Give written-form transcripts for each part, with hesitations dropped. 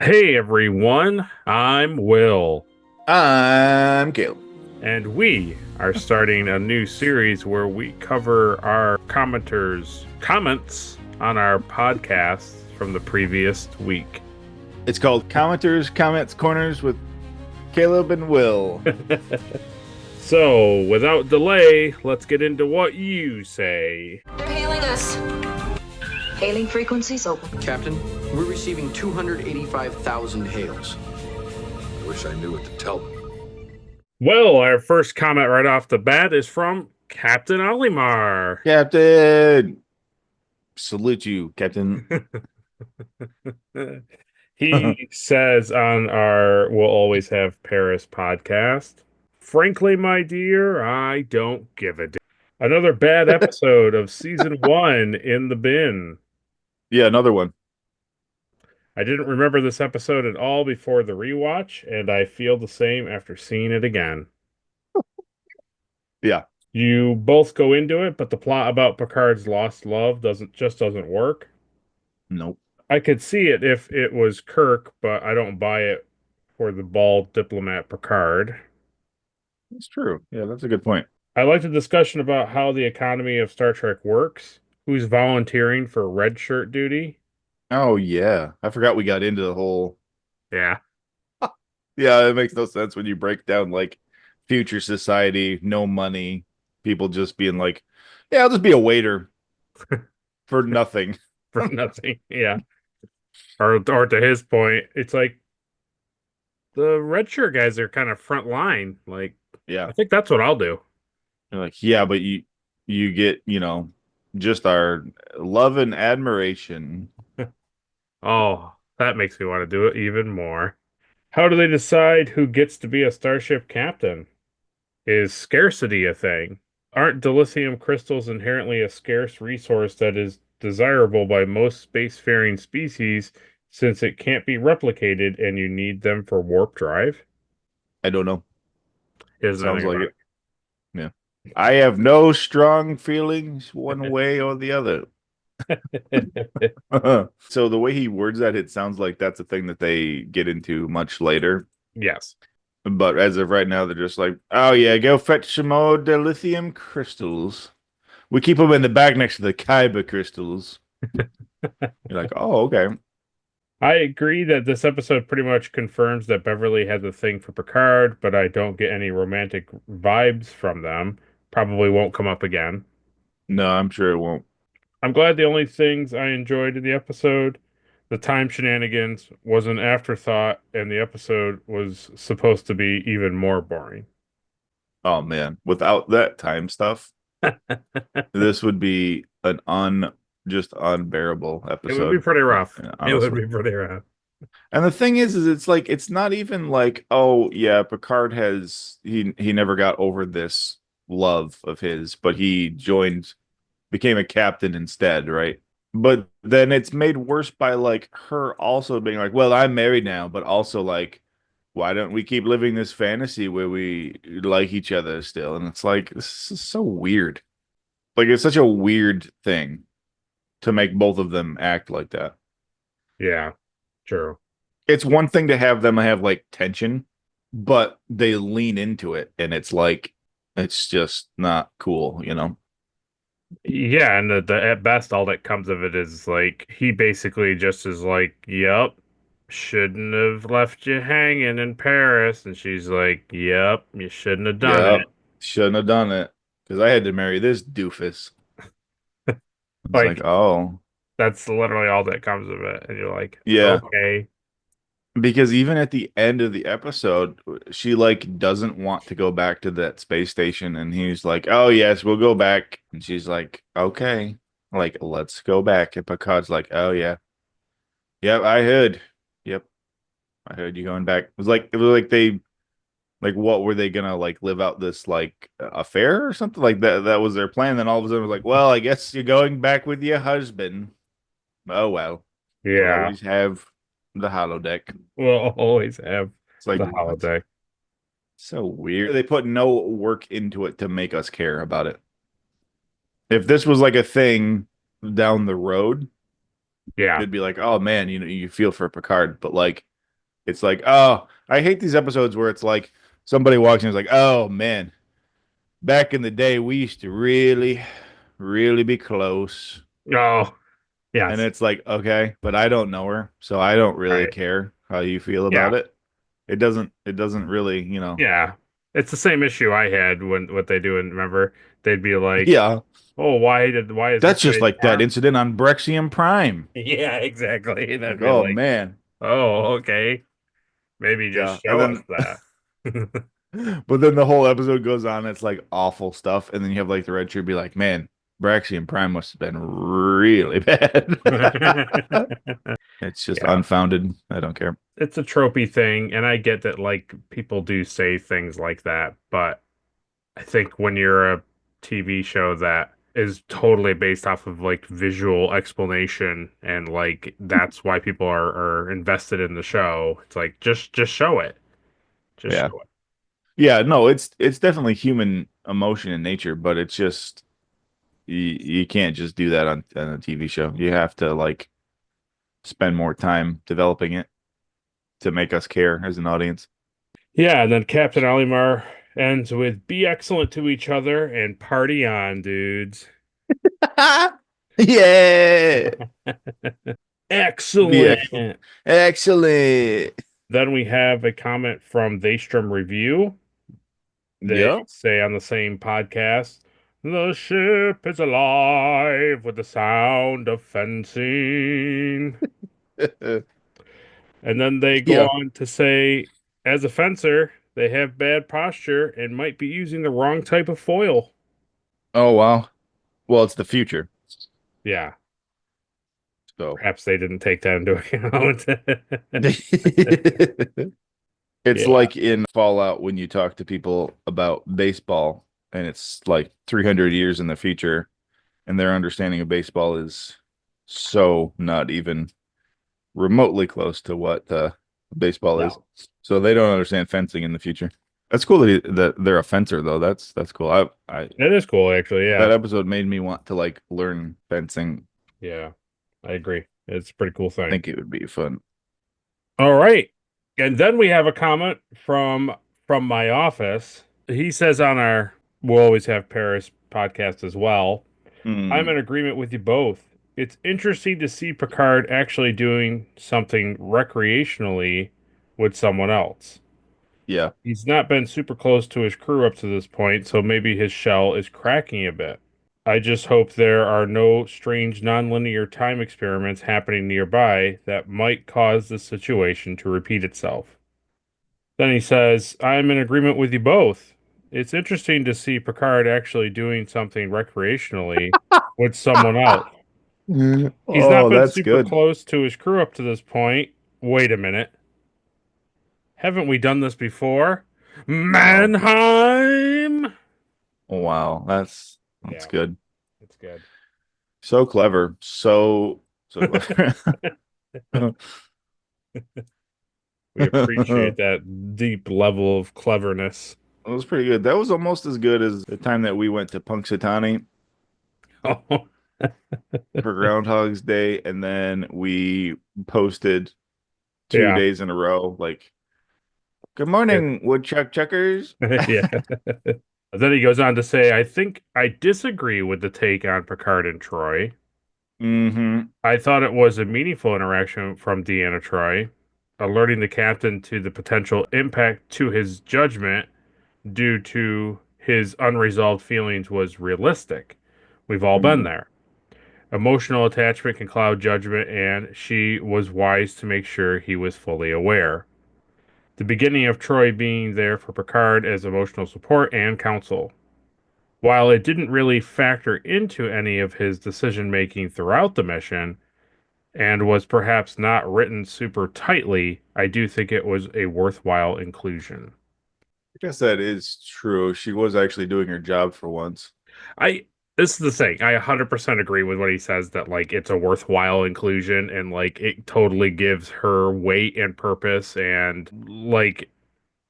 Hey everyone, I'm Will, I'm Caleb. and we are starting a new series where we cover our commenters' comments on our podcasts from the previous week. It's called Commenters Comments Corners with Caleb and Will. So, without delay, let's get into what you say. They're hailing us. Hailing frequencies open. Captain, we're receiving 285,000 hails. I wish I knew what to tell them. Well, our first comment right off the bat is from Captain Olimar. Captain! Salute you, Captain. He says on our We'll Always Have Paris podcast, frankly, my dear, I don't give a damn. Another bad episode of season one in the bin. Yeah, another one. I didn't remember this episode at all before the rewatch, and I feel the same after seeing it again. Yeah. You both go into it, but the plot about Picard's lost love doesn't work. Nope. I could see it if it was Kirk, but I don't buy it for the bald diplomat Picard. That's true. Yeah, that's a good point. I like the discussion about how the economy of Star Trek works, who's volunteering for red shirt duty. Oh, yeah. I forgot we got into the whole. Yeah. Yeah, it makes no sense when you break down like future society, no money, people just being like, yeah, I'll just be a waiter for nothing. For nothing. Yeah. Or to his point, it's like the red shirt guys are kind of front line. Like, Yeah. I think that's what I'll do. You're like, yeah, but you get, just our love and admiration. Oh, that makes me want to do it even more. How do they decide who gets to be a starship captain? Is scarcity a thing? Aren't dilithium crystals inherently a scarce resource that is desirable by most spacefaring species since it can't be replicated and you need them for warp drive? I don't know. Isn't Sounds anything like about it. Yeah. I have no strong feelings one way or the other. it. So the way he words that, it sounds like that's a thing that they get into much later. Yes. But as of right now, they're just like, oh yeah, go fetch some more dilithium crystals. We keep them in the bag next to the Kyber crystals. You're like, oh, okay. I agree that this episode pretty much confirms that Beverly has a thing for Picard, but I don't get any romantic vibes from them. Probably won't come up again. No, I'm sure it won't. I'm glad the only things I enjoyed in the episode, the time shenanigans, was an afterthought, and the episode was supposed to be even more boring. Oh man, without that time stuff, this would be just unbearable It would be episode. pretty rough. Yeah, It would honestly. be pretty rough. And the thing is it's like it's not even like, oh yeah, Picard has he never got over this love of his, but he became a captain instead, right? But then it's made worse by like her also being like, well, I'm married now, but also like, why don't we keep living this fantasy where we like each other still? And it's like, this is so weird. Like it's such a weird thing to make both of them act like that. Yeah, true. It's one thing to have them have like tension, but they lean into it and it's like it's just not cool, you know? Yeah, and at best, all that comes of it is like he basically just is like, "Yep, shouldn't have left you hanging in Paris," and she's like, "Yep, you shouldn't have done Yep. it." Shouldn't have done it. Because I had to marry this doofus. It's like, Like oh. that's literally all that comes of it, and you're like, Yeah. "Okay, Because even at the end of the episode, she like doesn't want to go back to that space station, and he's like, "Oh yes, we'll go back." And she's like, "Okay, like let's go back." And Picard's like, "Oh yeah, yep, I heard, yep, I heard you going back." It was like they like what were they gonna like live out this like affair or something like that? That was their plan. Then all of a sudden it was like, "Well, I guess you're going back with your husband." Oh well, we'll yeah, always have the holodeck. we'll always have It's like the what? holodeck." So weird. They put no work into it to make us care about it. If this was like a thing down the road, Yeah, it'd be like, oh man, you feel for Picard. But like It's like, oh, I hate these episodes where it's like somebody walks in and is like, oh man, back in the day we used to really, really be close. Oh, And yes. it's like, okay, but I don't know her, so I don't really Right. care how you feel Yeah. about it. It doesn't really, Yeah. It's the same issue I had when what they do, and remember, they'd be like, yeah. "Oh, why is this That's just guy's like that arm?" incident on Brexium Prime. Yeah, exactly. And I'd Like, be oh like, man. "Oh, okay. Maybe just Yeah. And show us then that." but then the whole episode goes on, it's like awful stuff. And then you have like the Red Shirt be like, man, Braxian Prime must have been really bad. It's just Yeah. unfounded. I don't care. It's a tropey thing, and I get that like people do say things like that, but I think when you're a TV show that is totally based off of like visual explanation and like that's why people are invested in the show, it's like just show it. Just Yeah. show it. Yeah, no, it's definitely human emotion in nature, but it's just you can't just do that on a TV show. You have to like spend more time developing it to make us care as an audience. Yeah, and then Captain Olimar ends with be excellent to each other and party on, dudes. Yeah. Be excellent. Excellent. Excellent. Then we have a comment from Daystrom Review. They Yep. say on the same podcast, the ship is alive with the sound of fencing. And then they go Yeah. on to say, as a fencer, they have bad posture and might be using the wrong type of foil. Oh wow. Well, it's the future. Yeah, So perhaps they didn't take that into account. it's Yeah, like in Fallout when you talk to people about baseball and it's like 300 years in the future and their understanding of baseball is so not even remotely close to what baseball is. no, So they don't understand fencing in the future. That's cool that they're a fencer though. That's cool. I it is cool, actually. that Yeah, episode made me want to like learn fencing. yeah, I agree. It's a pretty cool I thing. think it would be fun. All right. And then we have a comment from my office. He says on our We'll Always Have Paris podcast as well. I'm Mm, in agreement with you both. It's interesting to see Picard actually doing something recreationally with someone else. yeah. He's not been super close to his crew up to this point, so maybe his shell is cracking a bit. I just hope there are no strange nonlinear time experiments happening nearby that might cause the situation to repeat itself. Then he says, I'm in agreement with you both. It's interesting to see Picard actually doing something recreationally with someone else. He's not Oh, been that's super good. close to his crew up to this point. Wait a minute. Haven't we done this before? Wow. Manheim! Wow. That's Yeah, good. it's good. So clever. So clever. We appreciate It that deep level of cleverness. was pretty good. That was almost as good as the time that we went to Punxsutawney Oh, for Groundhog's Day, and then we posted two yeah. days in a row. Like, good Yeah. morning, woodchuck chuckers. Yeah. Then he goes on to say, I think I disagree with the take on Picard and Troy. Mm-hmm. I thought it was a meaningful interaction from Deanna Troy, alerting the captain to the potential impact to his judgment due to his unresolved feelings was realistic. We've all been Mm-hmm. there. Emotional attachment can cloud judgment, and she was wise to make sure he was fully aware. The beginning of Troy being there for Picard as emotional support and counsel. While it didn't really factor into any of his decision making throughout the mission, and was perhaps not written super tightly, I do think it was a worthwhile inclusion. I guess that is true. She was actually doing her job for once. I This is the thing. I 100% agree with what he says that like it's a worthwhile inclusion and like it totally gives her weight and purpose and like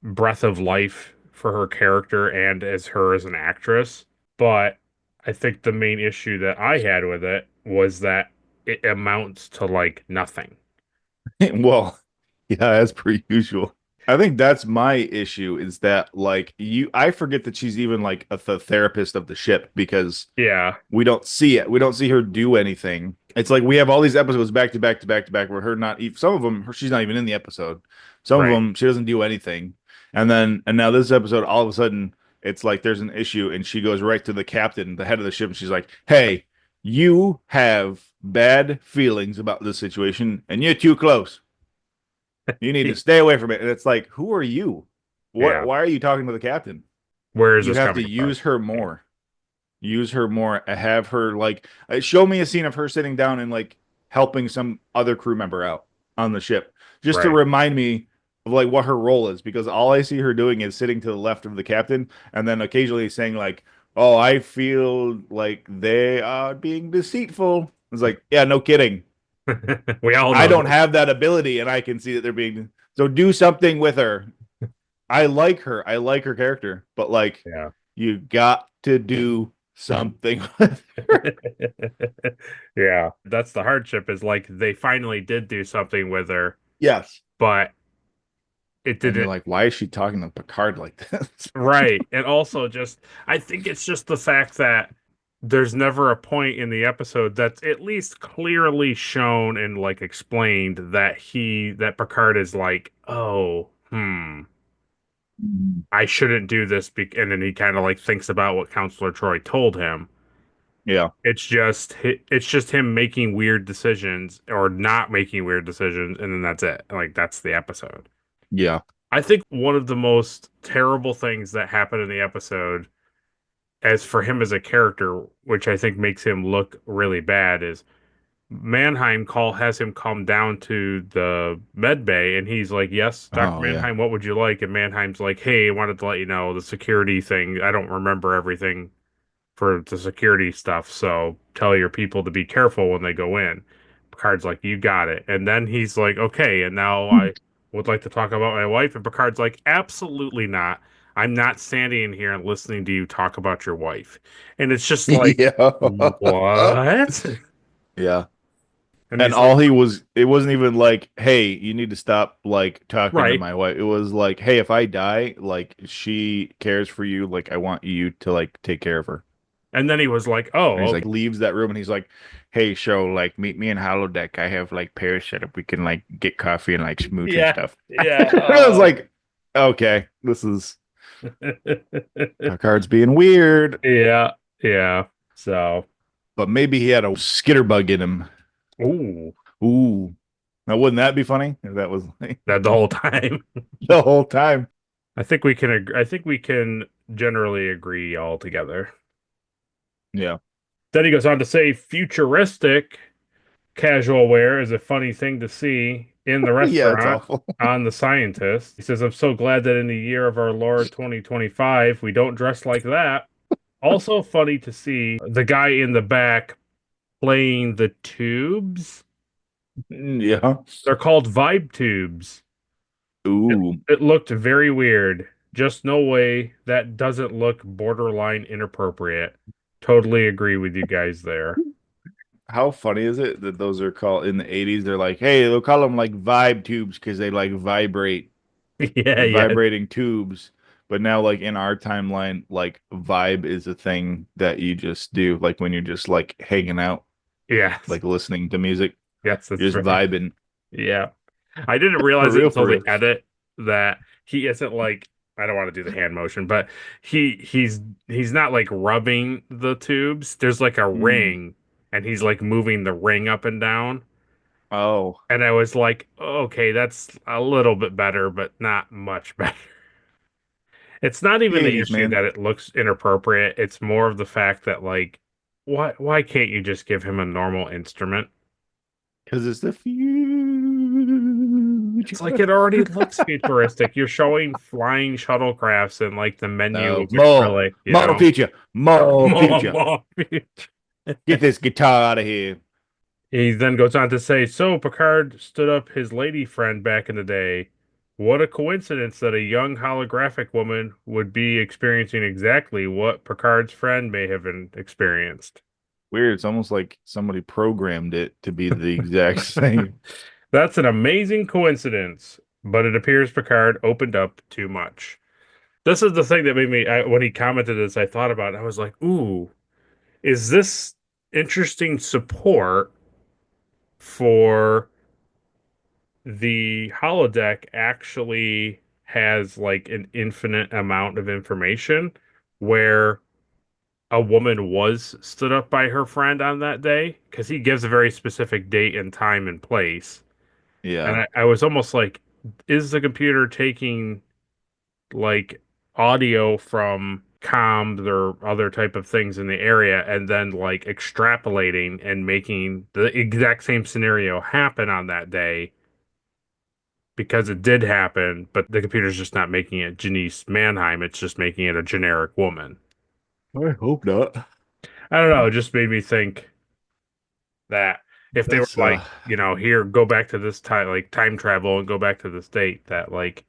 breath of life for her character and as her as an actress. But I think the main issue that I had with it was that it amounts to like nothing. Well, Yeah, as per usual. I think that's my issue is that I forget that she's even like the therapist of the ship because Yeah, we don't see it. We don't see her do anything. It's like we have all these episodes back to back to back to back where some of them she's not even in the episode. Some of right. them she doesn't do anything. And now this episode all of a sudden it's like there's an issue and she goes right to the captain, the head of the ship, and she's like, "Hey, you have bad feelings about this situation and you're too close. You need to stay away from it." And it's like, "Who are you? Yeah. Why are you talking to the captain? Where is You this have to coming from? use her more." Use her more, have her show me a scene of her sitting down and like helping some other crew member out on the ship just to Right. remind me of like what her role is, because all I see her doing is sitting to the left of the captain and then occasionally saying like, "Oh, I feel like they are being deceitful." It's like, yeah, no kidding. We all I know don't this. have that ability and I can see that they're being, so do something with her. I like her. I like her character, but like Yeah. you got to do something with her. Yeah. That's the hardship is like they finally did do something with her, Yes. but it And you're didn't. like, why is she talking to Picard like this? Right. And also just I think it's just the fact that there's never a point in the episode that's at least clearly shown and like explained that that Picard is like, "Oh, I shouldn't do this." And then he kind of like thinks about what Counselor Troy told him. Yeah. It's just him making weird decisions or not making weird decisions, and then that's it. Like that's the episode. Yeah. I think one of the most terrible things that happened in the episode, as for him as a character, which I think makes him look really bad, is Manheim has him come down to the med bay, and he's like, "Yes, Dr. Oh, yeah. Manheim, what would you like?" And Manheim's like, "Hey, I wanted to let you know the security thing. I don't remember everything for the security stuff, so tell your people to be careful when they go in." Picard's like, "You got it." And then he's like, "Okay, and now I would like to talk about my wife." And Picard's like, "Absolutely not. I'm not standing in here and listening to you talk about your wife." And it's just like, Yeah. what? Yeah. And And he's like, it wasn't even like, "Hey, you need to stop like talking to right. my wife." It was like, "Hey, if I die, like she cares for you. Like I want you to like take care of her." And then he was like, And "Oh, he's okay." like, leaves that room and he's like, "Hey, show, like meet me in Holodeck. I have like Paris set up. We can like get coffee and like smooch and Yeah, stuff." yeah. I was like, okay, this is Picard's being weird. Yeah, yeah. So, But maybe he had a skitterbug in him. ooh, Ooh. Now, wouldn't that be funny if that was like that the whole time. the whole time? I think we can generally agree all together. Yeah. Then he goes on to say futuristic casual wear is a funny thing to see in the Yeah, it's restaurant awful. on the scientist. He says, "I'm so glad that in the year of our Lord 2025, we don't dress like that." Also funny to see the guy in the back playing the tubes. Yeah. They're called vibe tubes. It, Ooh. it looked very weird. Just no way that doesn't look borderline inappropriate. Totally agree with you guys there. How funny is it that those are called in the 80s? They're like, hey, they'll call them like vibe tubes because they like vibrate, Yeah, like yeah, vibrating tubes. But now, like in our timeline, like vibe is a thing that you just do, like when you're just like hanging out, yes, like listening to music, yes, that's you're just right. vibing. Yeah. I didn't For realize it real, until for the real. edit that he isn't like I don't want to do the hand motion, but he's not like rubbing the tubes. There's like a Mm. ring and he's like moving the ring up and down. Oh, And I was like, okay, that's a little bit better, but not much better. It's not the even the 80s, issue man. that it looks inappropriate. It's more of the fact that like why can't you just give him a normal instrument? Because it's the It's like future. it already looks futuristic. You're showing flying shuttlecrafts and like the menu of More, acrylic, you more know. future, more More, future. more. Get this guitar out of here. He then goes on to say, "So Picard stood up his lady friend back in the day. What a coincidence that a young holographic woman would be experiencing exactly what Picard's friend may have experienced." Weird. It's almost like somebody programmed it to be the exact same. That's an amazing coincidence, but it appears Picard opened up too much. This is the thing that made me, when he commented this, I thought about it. I was like, ooh, is this interesting support for the holodeck actually has like an infinite amount of information where a woman was stood up by her friend on that day? Because he gives a very specific date and time and place. And Yeah. I was almost like, is the computer taking like audio from comms or other type of things in the area and then like extrapolating and making the exact same scenario happen on that day because it did happen, but the computer's just not making it Janice Manheim, it's just making it a generic woman. I hope not. I don't know, it just made me think that if they were That's like, here, go back to this time, like time travel and go back to this date, that like,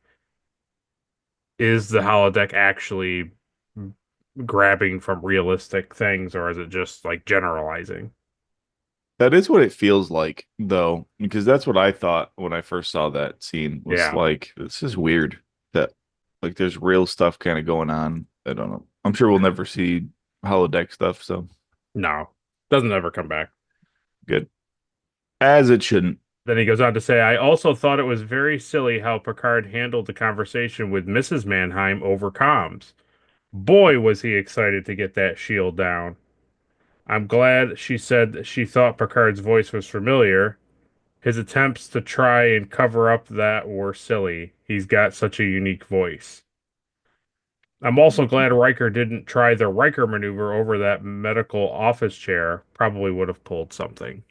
is the holodeck actually grabbing from realistic things or is it just like generalizing? that is what it feels like though, because that's what I thought when I first saw that scene was Yeah, like, this is weird that like there's real stuff kind of going on. I don't know. I'm sure we'll never see holodeck stuff, so no, doesn't ever come back. good. As it shouldn't. Then he goes on to say, I also thought it was very silly how Picard handled the conversation with Mrs. Mannheim over comms. Boy, was he excited to get that shield down. I'm glad she said she thought Picard's voice was familiar. His attempts to try and cover up that were silly. He's got such a unique voice. I'm also glad Riker didn't try the Riker maneuver over that medical office chair. Probably would have pulled something.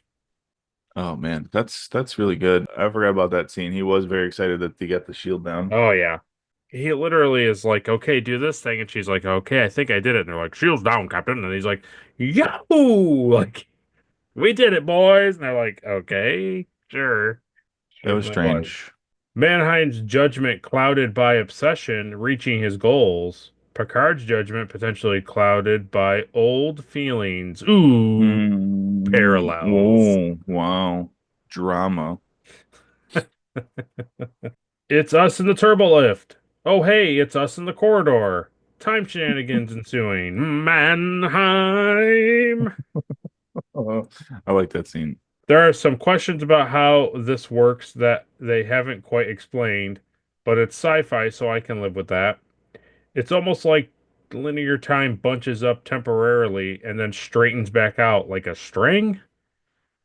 Oh man, that's really good. I forgot about that scene. He was very excited that they got the shield down. Oh, yeah. He literally is like, okay, do this thing. And she's like, okay, I think I did it. And they're like, shields down, Captain. And he's like, Yahoo! Like, we did it, boys. And they're like, okay, sure. It was Certainly was. strange. Mannheim's judgment clouded by obsession reaching his goals. Picard's judgment potentially clouded by old feelings. Ooh, parallels. Oh, wow. Drama. It's us in the turbo lift. Oh, hey, it's us in the corridor. Time shenanigans ensuing. Mannheim. I like that scene. There are some questions about how this works that they haven't quite explained, but it's sci-fi, so I can live with that. It's almost like linear time bunches up temporarily and then straightens back out like a string.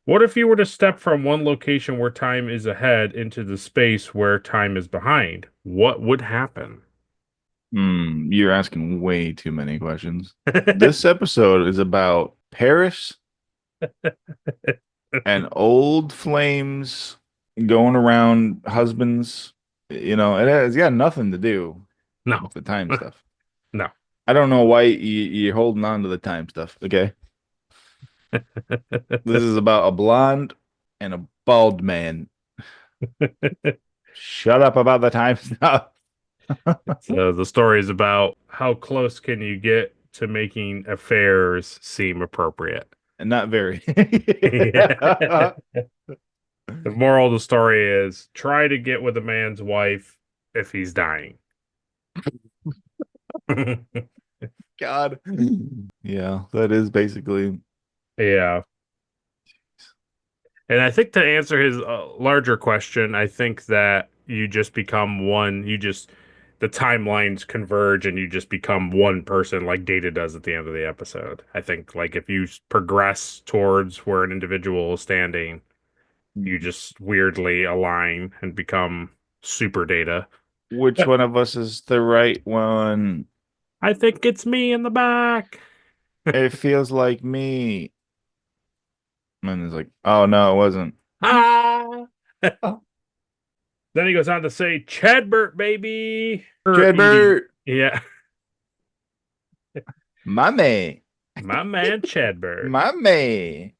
What if you were to step from one location where time is ahead into the space where time is behind? What would happen? You're asking way too many questions. This episode is about Paris and old flames going around husbands. It has got nothing to do No, with the time stuff. no. I don't know why you're holding on to the time stuff. Okay. This is about a blonde and a bald man. Shut up about the time stuff. So the story is about how close can you get to making affairs seem appropriate. And not very. The moral of the story is try to get with a man's wife if he's dying. God. Yeah, that is basically. Yeah. And I think to answer his larger question, I think that you just become one, the timelines converge and you just become one person like Data does at the end of the episode. I think like if you progress towards where an individual is standing, you just weirdly align and become super Data. Which one of us is the right one? I think it's me in the back. It feels like me. And it's like, oh no, it wasn't. Ah! Then he goes on to say, Chadbert, baby. Her eating. Jedbert, Yeah. my man, My man Chadbert. my man.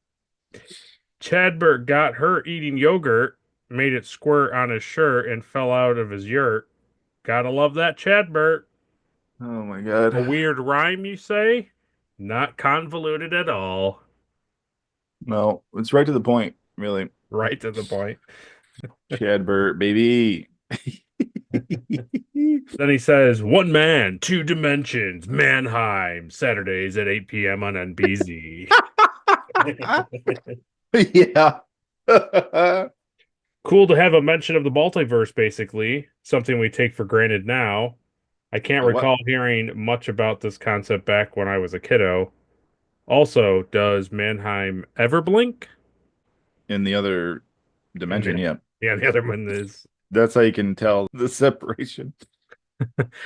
Chadbert got her eating yogurt, made it squirt on his shirt, and fell out of his yurt. Gotta love that Chadbert. Oh my A God. weird rhyme, you say? Not convoluted at all. No, it's right to the point, really. Right to the point. Chadbert, baby. Then he says, "One man, two dimensions, Manheim, Saturdays at 8 p.m. on NBZ." Yeah. Cool to have a mention of the multiverse, basically, something we take for granted now. I can't The what? recall hearing much about this concept back when I was a kiddo. Also, does Manheim ever blink? In the other And dimension, the, yeah. yeah, the other one is. That's how you can tell the separation.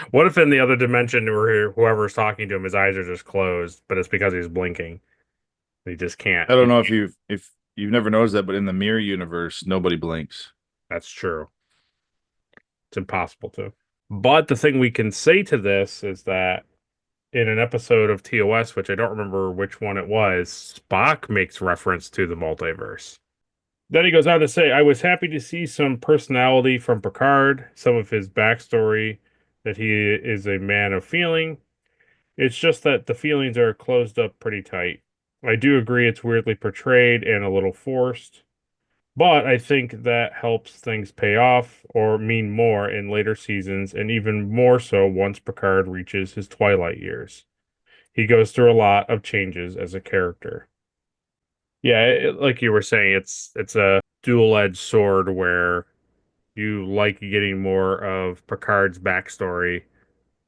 What if in the other dimension where whoever's talking to him, his eyes are just closed, but it's because he's blinking. He just can't. I don't know if you've never noticed that, but in the mirror universe, nobody blinks. That's true. It's impossible to. But the thing we can say to this is that in an episode of TOS, which I don't remember which one it was, Spock makes reference to the multiverse. Then he goes on to say, I was happy to see some personality from Picard, some of his backstory, that he is a man of feeling. It's just that the feelings are closed up pretty tight. I do agree it's weirdly portrayed and a little forced, but I think that helps things pay off or mean more in later seasons, and even more so once Picard reaches his twilight years. He goes through a lot of changes as a character. Yeah, like you were saying, it's a dual-edged sword where you like getting more of Picard's backstory,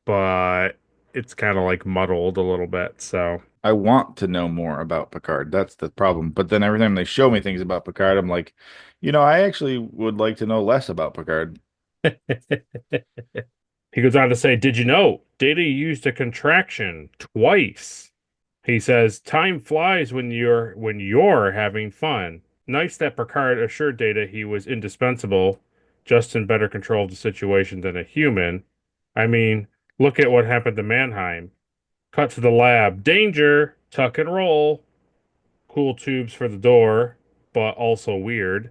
but it's kind of like muddled a little bit. So, I want to know more about Picard. That's the problem. But then every time they show me things about Picard, I'm like, I actually would like to know less about Picard. he goes on to say, "Did you know Data used a contraction twice?" He says, "Time flies when you're having fun." Nice that Picard assured Data he was indispensable, just in better control of the situation than a human. I mean, look at what happened to Manheim. Cut to the lab. Danger! Tuck and roll. Cool tubes for the door, but also weird.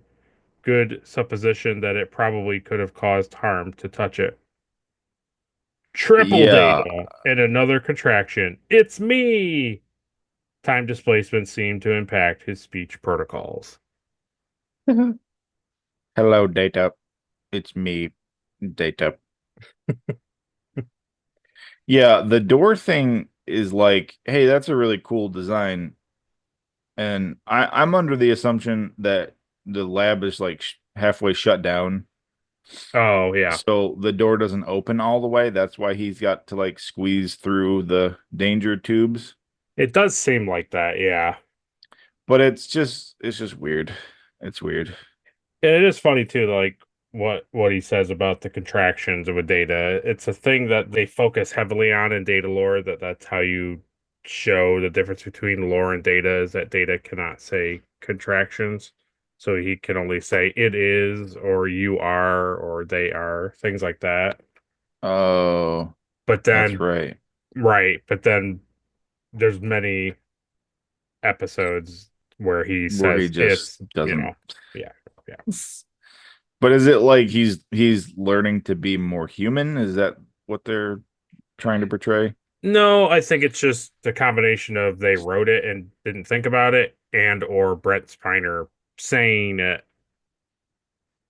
Good supposition that it probably could have caused harm to touch it. Triple Yeah. Data and another contraction. It's me! Time displacement seemed to impact his speech protocols. Hello, Data. It's me, Data. Yeah, the door thing is like, hey, that's a really cool design. And I'm under the assumption that the lab is like halfway shut down. Oh, yeah. So the door doesn't open all the way. That's why he's got to like squeeze through the danger tubes. It does seem like that, yeah. But it's just weird. It's weird. And it is funny too, like what he says about the contractions with Data. It's a thing that they focus heavily on in Data lore, that's how you show the difference between lore and Data is that Data cannot say contractions. So he can only say it is or you are or they are, things like that. Oh, But that's then right. right, but then there's many episodes where he Where he says just it's, doesn't. yeah, yeah. But is it like he's learning to be more human? Is that what they're trying to portray? No, I think it's just the combination of they wrote it and didn't think about it, and or Brent Spiner saying it.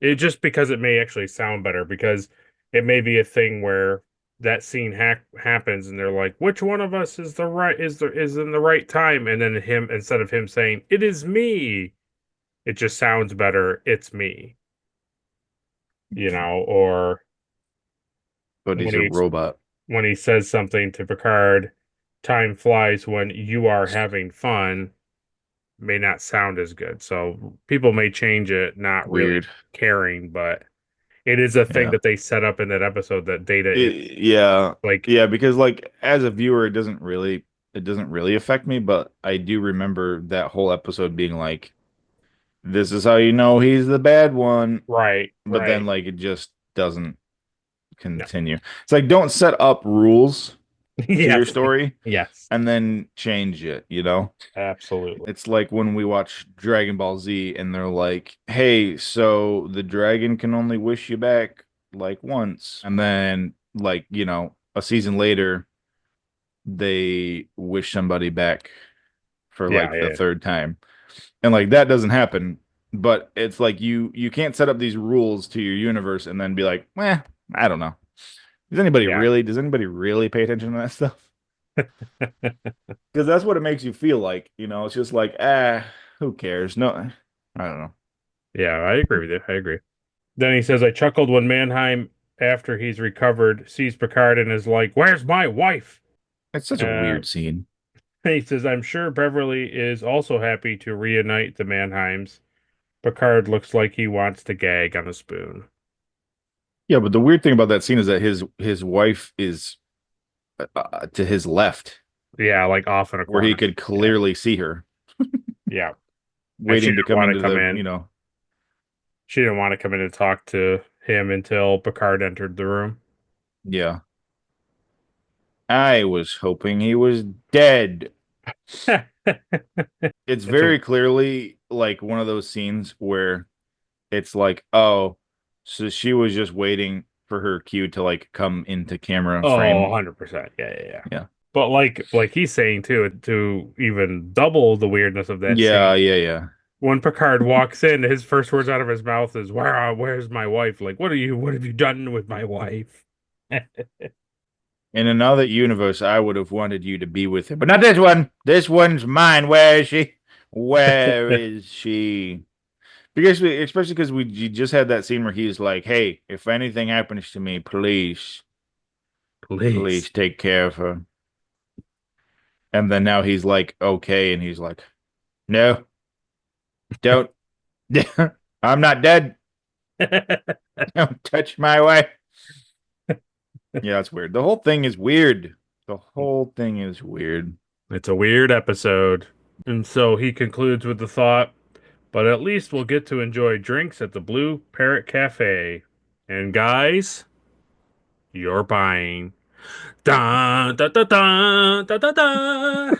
It just because it may actually sound better because it may be a thing where that scene happens and they're like, which one of us is the right is in the right time? And then him instead of him saying, it is me, it just sounds better, it's me, or But when he's a he robot. when he says something to Picard, time flies when you are having fun, may not sound as good. So people may change it, not really Weird. caring, but it is a thing Yeah. that they set up in that episode that Data is Yeah. like, Yeah, because like as a viewer, it doesn't really affect me, but I do remember that whole episode being like, this is how you know he's the bad one. right, But then right. like it just doesn't No. continue. It's like don't set up rules to your Yes. story Yes. and then change it. Absolutely. It's like when we watch Dragon Ball Z and they're like, "Hey, so the dragon can only wish you back like once." And then like, a season later they wish somebody back for Yeah, like the yeah. third time. And like that doesn't happen but it's like you can't set up these rules to your universe and then be like, I don't know. Yeah. Does anybody really pay attention to that stuff? Because that's what it makes you feel like, it's just like, who cares? No, I don't know. Yeah, I agree with you. I agree. Then he says, I chuckled when Manheim, after he's recovered, sees Picard and is like, "Where's my wife?" It's such a Uh, weird scene. he says, I'm sure Beverly is also happy to reunite the Manheims. Picard looks like he wants to gag on a spoon. Yeah, but the weird thing about that scene is that his wife is to his left, Yeah, like off in a where he corner. could Yeah. clearly see her Yeah. And she waiting to didn't come want to into come the, in. She didn't want to come in and talk to him until Picard entered the room. yeah. I was hoping he was dead. It's It's a very clearly like one of those scenes where it's like, oh, so she was just waiting for her cue to like come into camera Oh, frame. 100%. Yeah, yeah, yeah. Yeah. But like he's saying too, to even double the weirdness of that scene, Yeah. when Picard walks in, his first words out of his mouth is, where's my wife? Like, what have you done with my wife? In another universe, I would have wanted you to be with him, but not this one. This one's mine. Where is she? Where is she? Because especially because we you just had that scene where he's like, "Hey, if anything happens to me, please Please. take care of her." And then now he's like, "Okay," and he's like, "No, don't. I'm not dead. Don't touch my wife." Yeah, that's weird. The whole thing is weird. The whole thing is weird. It's a weird episode. And so he concludes with the thought, but at least we'll get to enjoy drinks at the Blue Parrot Cafe. And guys, you're buying. Da da da da da da da.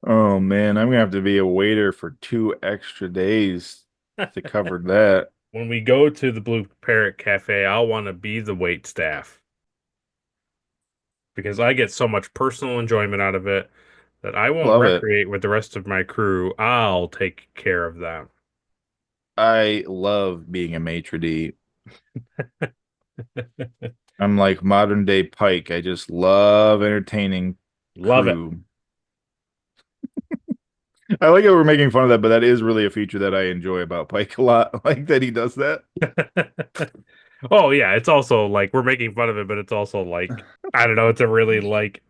Oh man, I'm gonna have to be a waiter for 2 extra days to cover that. When we go to the Blue Parrot Cafe, I'll want to be the wait staff because I get so much personal enjoyment out of it that I won't Love it. recreate with the rest of my crew. I'll take care of them. I love being a maitre d'. I'm like modern day Pike. I just love entertaining Love it. crew. I like how we're making fun of that, but that is really a feature that I enjoy about Pike a lot. Like that he does that. Oh yeah, it's also like we're making fun of it, but it's also like I don't know, it's a really like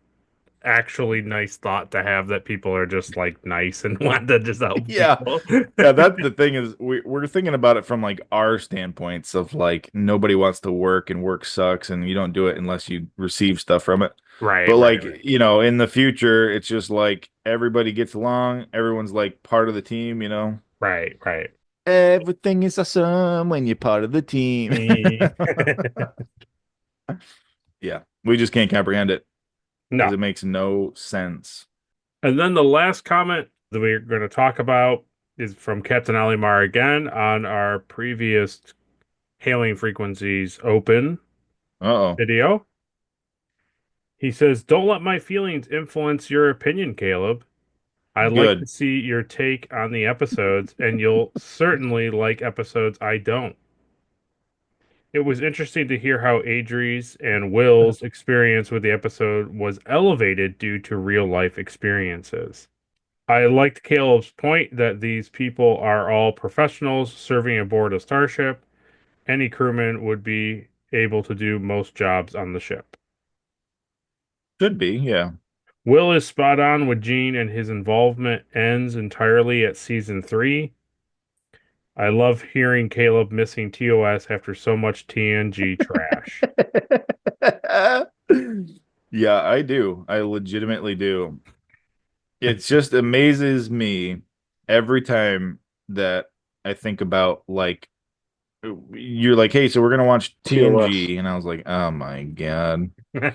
actually nice thought to have that people are just like nice and want to just help Yeah. people. Yeah, that's the thing is we're thinking about it from like our standpoints of like nobody wants to work and work sucks and you don't do it unless you receive stuff from it. Right, But right, like, right. in the future, it's just like everybody gets along, everyone's like part of the team. Right, right. Everything is awesome when you're part of the team. Eh. Yeah, we just can't comprehend it because No. it makes no sense. And then the last comment that we're going to talk about is from Captain Alimar again on our previous hailing frequencies open Uh-oh. video. He says, "Don't let my feelings influence your opinion, Caleb. I'd like to Good. see your take on the episodes, and you'll certainly like episodes I don't. It was interesting to hear how Adri's and Will's experience with the episode was elevated due to real life experiences. I liked Caleb's point that these people are all professionals serving aboard a starship. Any crewman would be able to do most jobs on the ship. Should be, yeah. Will is spot on with Gene, and his involvement ends entirely at season 3. I love hearing Caleb missing TOS after so much TNG trash." Yeah, I do. I legitimately do. It just amazes me every time that I think about like you're like, hey, so we're gonna watch TOS. TNG, and I was like, oh my God. I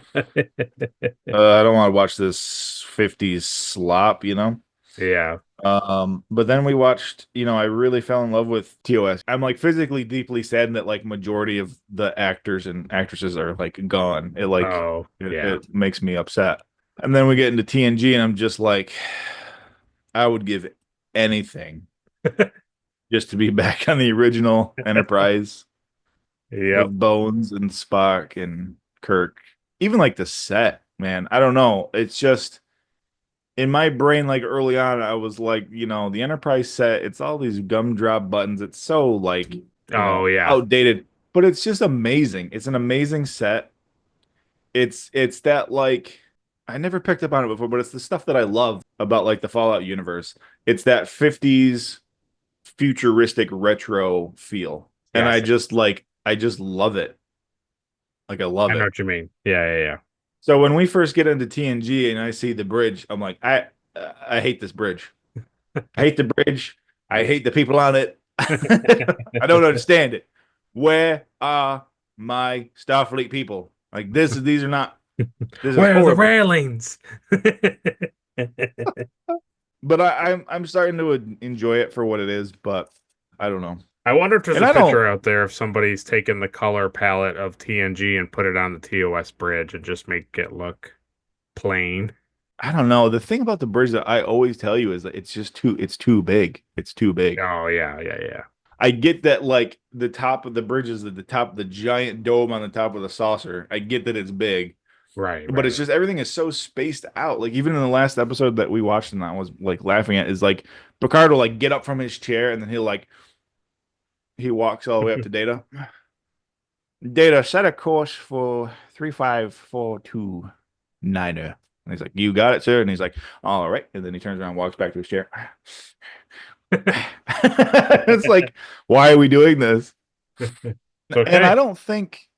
don't want to watch this 50s slop. Yeah. But then we watched, I really fell in love with TOS. I'm like physically deeply saddened that like majority of the actors and actresses are like gone. It like Oh, it, yeah. it makes me upset. And then we get into TNG and I'm just like, I would give anything just to be back on the original Enterprise Yep. with Bones and Spock and Kirk. Even like the set, man. I don't know. It's just in my brain, like early on, I was like, the Enterprise set, it's all these gumdrop buttons. It's so like, Oh yeah. outdated, but it's just amazing. It's an amazing set. It's that like I never picked up on it before, but it's the stuff that I love about like the Fallout universe. It's that 50s futuristic retro feel. And Yes. I just love it. Like I love I know it. what you mean. Yeah. So when we first get into TNG and I see the bridge, I'm like, I hate this bridge. I hate the bridge. I hate the people on it. I don't understand it. Where are my Starfleet people? Like these are not. This is Where are the horrible. railings? But I'm starting to enjoy it for what it is. But I don't know. I wonder if there's And a I don't. picture out there if somebody's taken the color palette of TNG and put it on the TOS bridge and just make it look plain. I don't know. The thing about the bridge that I always tell you is that it's too big. It's too big. Oh yeah. I get that like the top of the bridge is at the top of the giant dome on the top of the saucer. I get that it's big, Right, but right, it's right. just everything is so spaced out. Like even in the last episode that we watched and I was like laughing at is like Picard will like get up from his chair and then he walks all the way up to Data. Data, set a course for 3542 Niner. And he's like, "You got it, sir." And he's like, "All right." And then he turns around and walks back to his chair. It's like, why are we doing this? And Okay. I don't think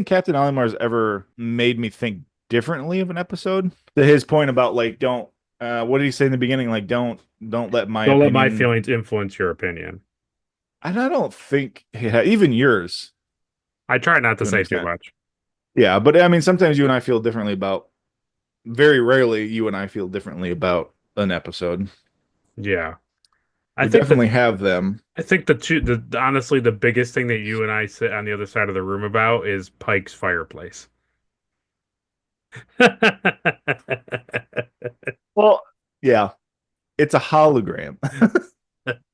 Captain Olimar's ever made me think differently of an episode. To his point about like don't what did he say in the beginning? Like don't let my Don't let my opinion. feelings influence your opinion. And I don't think even yours I try not to to an say too extent. much. Yeah, but I mean sometimes you and I feel differently about very rarely you and I feel differently about an episode. Yeah. I We think that definitely have them. I think honestly the biggest thing that you and I sit on the other side of the room about is Pike's fireplace. Well, yeah, it's a hologram.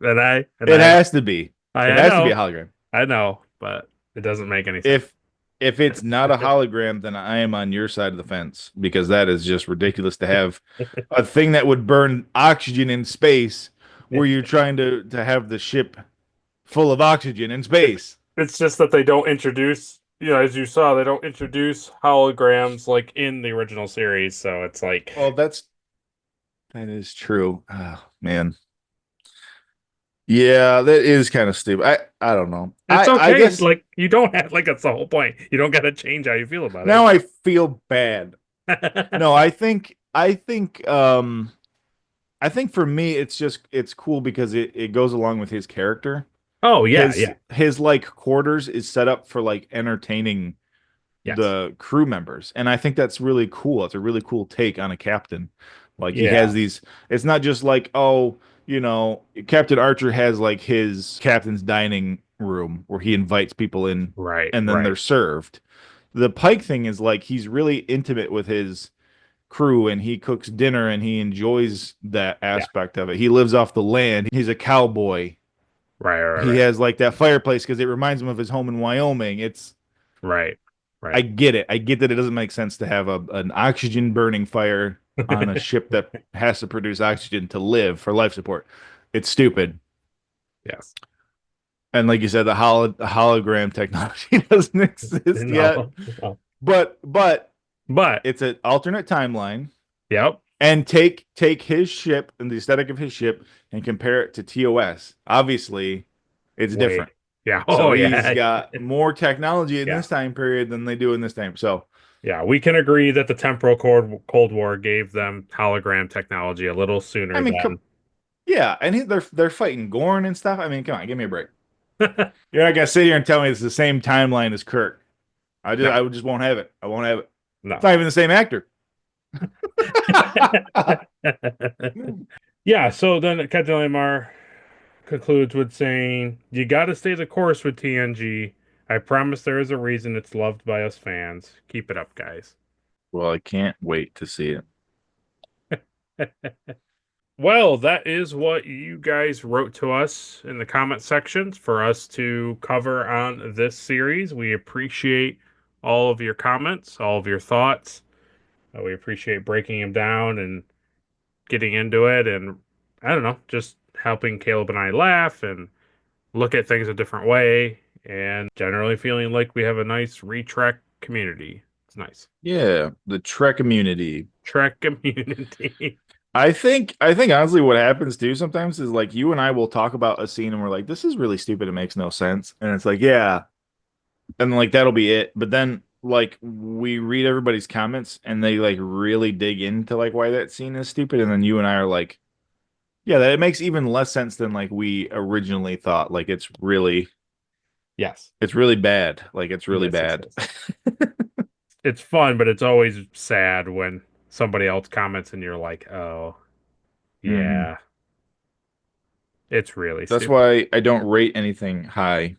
And I and It I has to be. It I has to be a know. hologram. I know, but it doesn't make any sense. If if it's not a hologram, then I am on your side of the fence because that is just ridiculous to have a thing that would burn oxygen in space where you're trying to have the ship full of oxygen in space. It's just that they don't introduce, as you saw, they don't introduce holograms like in the original series. So it's like, Well, that is true. Oh, man. Yeah, that is kind of stupid. I don't know. it's I okay. guess Like, you don't have, like, that's the whole point. You don't got to change how you feel about now I feel bad. it. No, I think for me it's cool because it goes along with his character. Oh, yeah, His yeah. his like quarters is set up for like entertaining Yes. the crew members. And I think that's really cool. It's a really cool take on a captain. Like he has Yeah. these, it's not just like, oh, Captain Archer has like his captain's dining room where he invites people in Right, and then they're right. served. The Pike thing is like he's really intimate with his crew and he cooks dinner and he enjoys that Yeah. aspect of it. He lives off the land. He's a cowboy. He Right. has like that fireplace because it reminds him of his home in Wyoming. Right. I Right. get it. I get that it doesn't make sense to have an oxygen burning fire on a ship that has to produce oxygen to live for life support. It's stupid. Yes. And like you said, the hologram technology doesn't exist yet. No. No. But But, it's an alternate timeline. yep. And take his ship and the aesthetic of his ship and compare it to TOS. Obviously, it's Wait. different. Yeah. So Oh, he's yeah. got more technology in Yeah. this time period than they do in this time. So Yeah. We can agree that the temporal Cold War gave them hologram technology a little I sooner mean, than. yeah, and they're fighting Gorn and stuff. I mean, come on, give me a break. You're not gonna sit here and tell me it's the same timeline as Kirk. No, I just won't have it. I won't have it. It's no. not even the same actor. Yeah, so then Captain Lamar concludes with saying, "You got to stay the course with TNG. I promise there is a reason it's loved by us fans. Keep it up, guys." Well, I can't wait to see it. Well, that is what you guys wrote to us in the comment sections for us to cover on this series. We appreciate all of your comments, all of your thoughts. We appreciate breaking them down and getting into it. And I don't know, just helping Caleb and I laugh and look at things a different way. And generally feeling like we have a nice retrek community. It's nice. Yeah, the Trek community. Trek community. I think honestly what happens too sometimes is like you and I will talk about a scene and we're like, this is really stupid, it makes no sense. And it's like, yeah. And like that'll be it. But then like we read everybody's comments and they like really dig into like why that scene is stupid. And then you and I are like, yeah, that it makes even less sense than like we originally thought. Like Yes. it's really bad. Like it's really Yes, yes, bad. yes. It's fun, but it's always sad when somebody else comments and you're like, oh, Mhm. yeah, it's really That's stupid. why I don't rate anything high.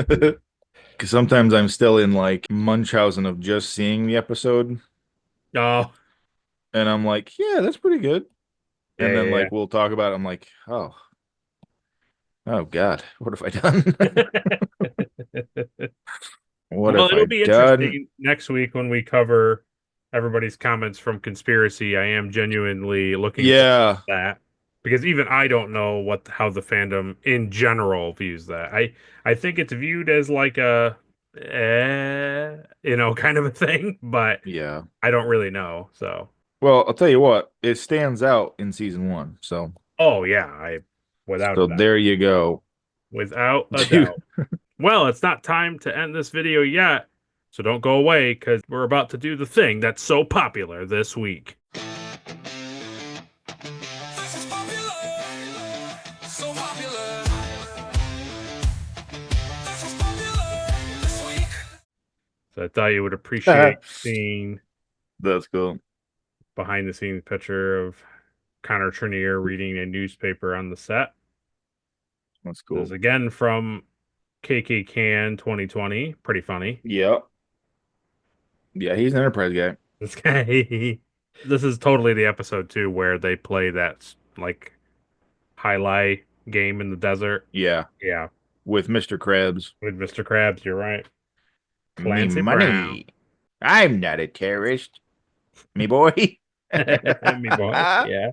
Because sometimes I'm still in like Munchausen of just seeing the episode, Oh, and I'm like, yeah, that's pretty good. And then yeah, like we'll talk about it. I'm like, oh God, what have I done? yeah. What Well, have I it'll be done? interesting next week when we cover everybody's comments from Conspiracy. I am genuinely looking forward to Yeah, that because even I don't know what how the fandom in general views that. I think it's viewed as like a kind of a thing, but yeah. I don't really know. So, Well, I'll tell you what, it stands out in season one. oh yeah, I without a So doubt, there you go. without a Dude. doubt. Well, it's not time to end this video yet, so don't go away because we're about to do the thing that's so popular this week. This is popular, so popular. This is popular this week. So I thought you would appreciate seeing That's cool. behind the scenes picture of Connor Trinier reading a newspaper on the set. That's This is cool. again from KK Can 2020. Pretty funny. Yeah. Yeah, he's an Enterprise guy. This guy. This is totally the episode too where they play that like highlight game in the desert. Yeah, Yeah, with Mr. Krabs. with Mr. Krabs. You're right. Me Clancy Brown. money. I'm not a terrorist. Me boy. Me boy. That's Yeah.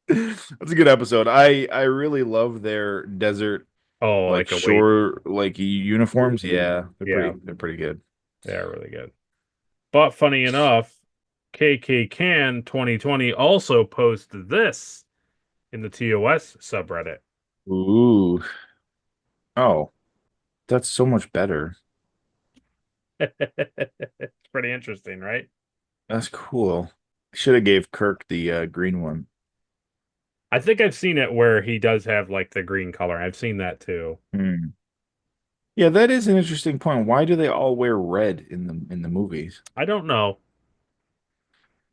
a good episode. I really love their desert Oh, like like a wait. shore like uniforms. Yeah, Yeah. they're pretty good. Yeah, really good. But funny enough, KK Can 2020 also posted this in the TOS subreddit. Ooh. Oh, that's so much better. It's pretty interesting, right? That's cool. Should have gave Kirk the green one. I think I've seen it where he does have like the green color. I've seen that too. Hmm. Yeah, that is an interesting point. Why do they all wear red in the movies? I don't know.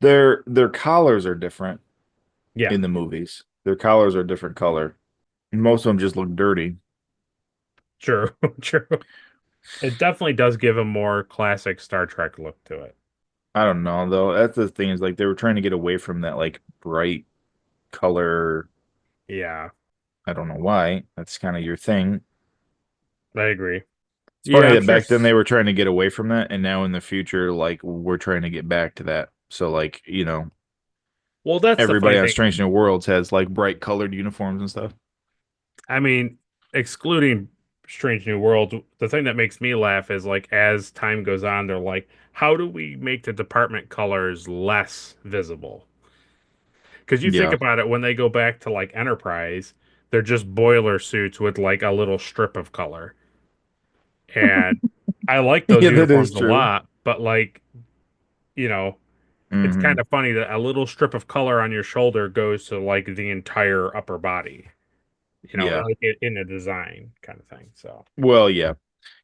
Their collars are different Yeah, in the movies. Their collars are a different color. Most of them just look dirty. true, true. It definitely does give a more classic Star Trek look to it. I don't know though. That's the thing is like they were trying to get away from that like bright color. Yeah, I don't know why. That's kind of your thing. I agree. It's Yeah, funny I'm that sure. back then they were trying to get away from that, and now in the future, like we're trying to get back to that. So like, Well, that's the everybody funny on thing. Strange New Worlds has like bright colored uniforms and stuff. I mean, excluding Strange New World, the thing that makes me laugh is like as time goes on, they're like, how do we make the department colors less visible? Because you think Yeah. about it, when they go back to like Enterprise, they're just boiler suits with like a little strip of color. And I like those Yeah, that is uniforms a true. lot, but like, you know, it's kind Hmm. of funny that a little strip of color on your shoulder goes to like the entire upper body, Yeah. like in a design kind of thing. So Well, yeah.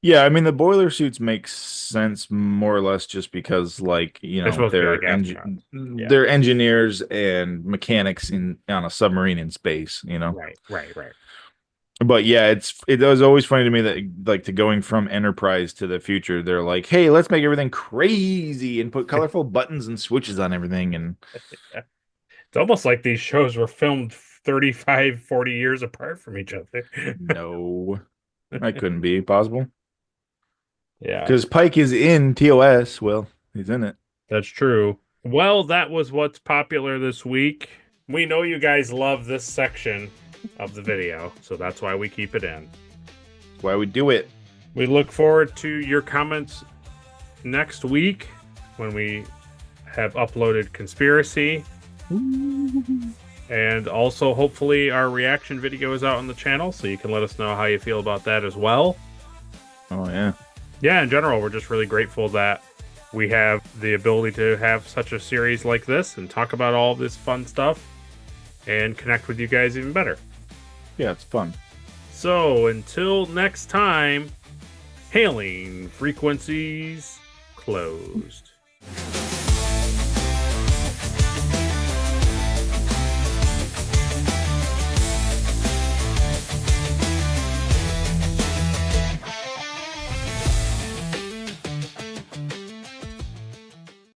Yeah, I mean the boiler suits make sense more or less just because like, they're supposed to be like astronauts. Yeah. they're engineers and mechanics in on a submarine in space. Right, right, right. But yeah, it was always funny to me that like to going from Enterprise to the future, they're like, hey, let's make everything crazy and put colorful buttons and switches on everything. And It's almost like these shows were filmed 35, 40 years apart from each other. no, that couldn't be possible Yeah, because Pike is in TOS. Well, he's in it. that's true. Well, that was what's popular this week. We know you guys love this section of the video, so that's why we keep it in. That's why we do it. We look forward to your comments next week when we have uploaded Conspiracy. And also, hopefully, our reaction video is out on the channel, so you can let us know how you feel about that as well. Oh yeah. Yeah, in general, we're just really grateful that we have the ability to have such a series like this and talk about all this fun stuff and connect with you guys even better. Yeah, it's fun. So, until next time, hailing frequencies closed.